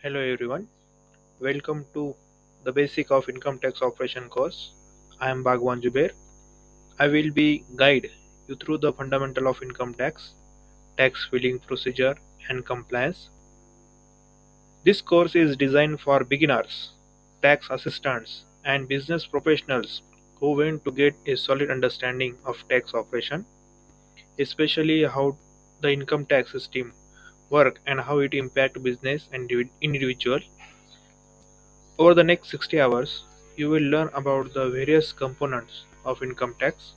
Hello everyone, welcome to the Basic of Income Tax Operation course. I am Bagwan Juber. I will be guide you through the fundamental of income tax, tax filing procedure and compliance. This course is designed for beginners, tax assistants and business professionals who want to get a solid understanding of tax operation, especially how the income tax system work and how it impact business and individual. Over the next 60 hours, you will learn about the various components of income tax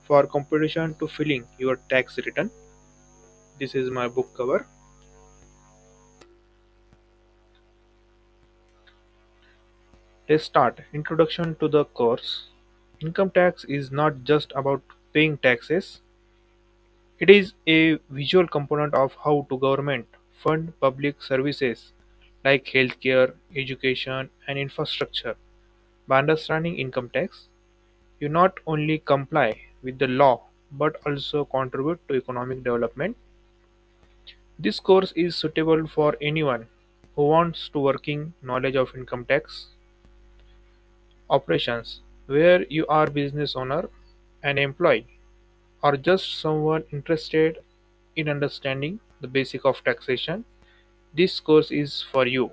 for computation to filing your tax return. This is my book cover. Let's start. Introduction to the course. Income tax is not just about paying taxes. It is a visual component of how to government fund public services like healthcare, education, and infrastructure. By understanding income tax, you not only comply with the law but also contribute to economic development. This course is suitable for anyone who wants to working knowledge of income tax operations, where you are business owner, an employee, or just someone interested in understanding the basic of taxation. This course is for you.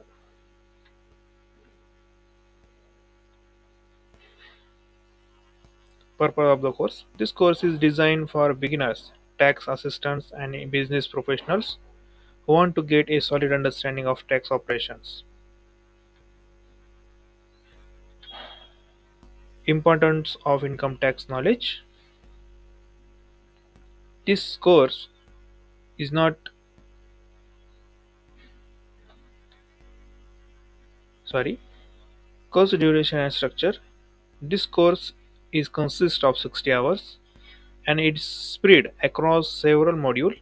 Purpose of the course. This course is designed for beginners, tax assistants, and business professionals who want to get a solid understanding of tax operations. Importance of income tax knowledge. This course is not sorry course duration and structure. This course is consists of 60 hours and it's spread across several modules,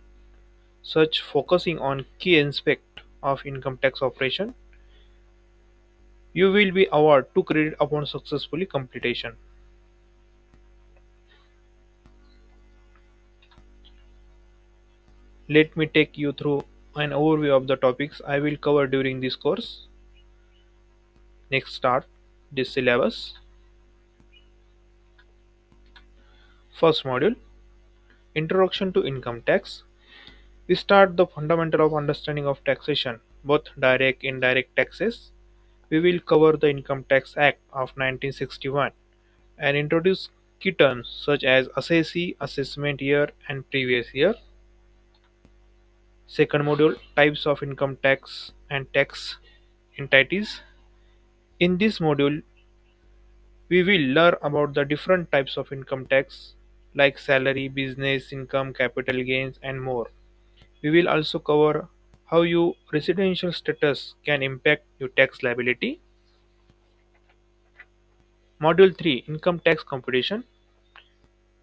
such focusing on key aspect of income tax operation. You will be awarded 2 credit upon successfully completion. Let me take you through an overview of the topics I will cover during this course. Next start this syllabus. First module, Introduction to Income Tax. We start the fundamental of understanding of taxation, both direct and indirect taxes. We will cover the Income Tax Act of 1961 and introduce key terms such as assessee, assessment year, and previous year. Second module, types of income tax and tax entities. In this module, we will learn about the different types of income tax like salary, business income, capital gains, and more. We will also cover how your residential status can impact your tax liability. Module 3, Income Tax Computation.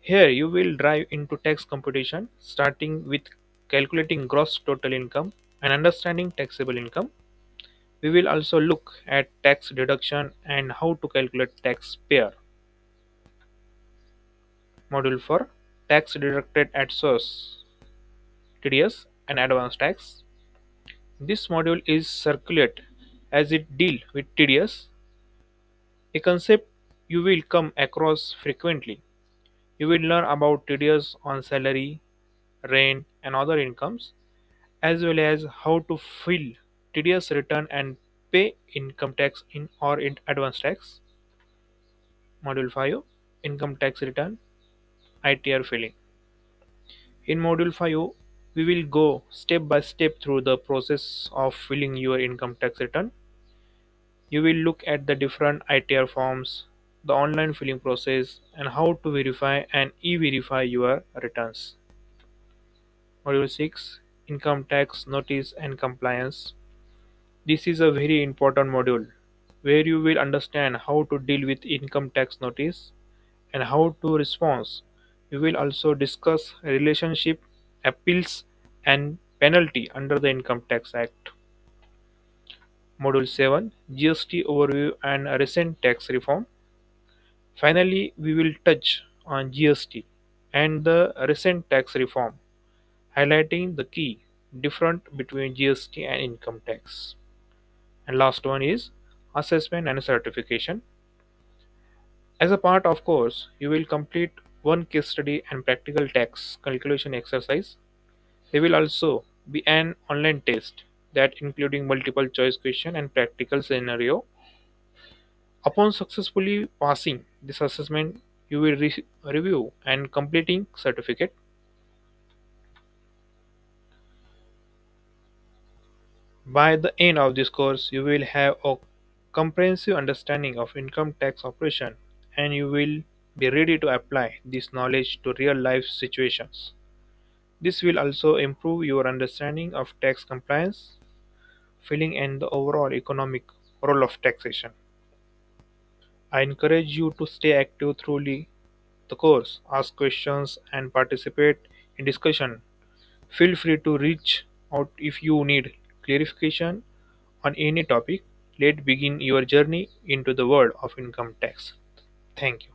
Here you will dive into tax computation starting with calculating gross total income and understanding taxable income. We will also look at tax deduction and how to calculate taxpayer. Module 4, Tax deducted at source, TDS, and advance tax. This module is circulate as it deal with TDS, a concept you will come across frequently. You will learn about TDS on salary, rent, and other incomes, as well as how to file TDS return and pay income tax in or in advance tax. Module 5, Income Tax Return, ITR filing. In Module 5, we will go step by step through the process of filing your income tax return. You will look at the different ITR forms, the online filing process, and how to verify and e-verify your returns. Module 6, Income Tax Notice and Compliance. This is a very important module where you will understand how to deal with income tax notice and how to respond. We will also discuss relationship, appeals, and penalty under the Income Tax Act. Module 7, GST Overview and Recent Tax Reform. Finally, we will touch on GST and the recent tax reform, highlighting the key difference between GST and income tax. And last one is assessment and certification. As a part of course, you will complete one case study and practical tax calculation exercise. There will also be an online test that including multiple choice question and practical scenario. Upon successfully passing this assessment, you will review and completing certificate. By the end of this course, you will have a comprehensive understanding of income tax operation and you will be ready to apply this knowledge to real life situations. This will also improve your understanding of tax compliance, filling and the overall economic role of taxation. I encourage you to stay active through the course, ask questions, and participate in discussion. Feel free to reach out if you need clarification on any topic. Let's begin your journey into the world of income tax. Thank you.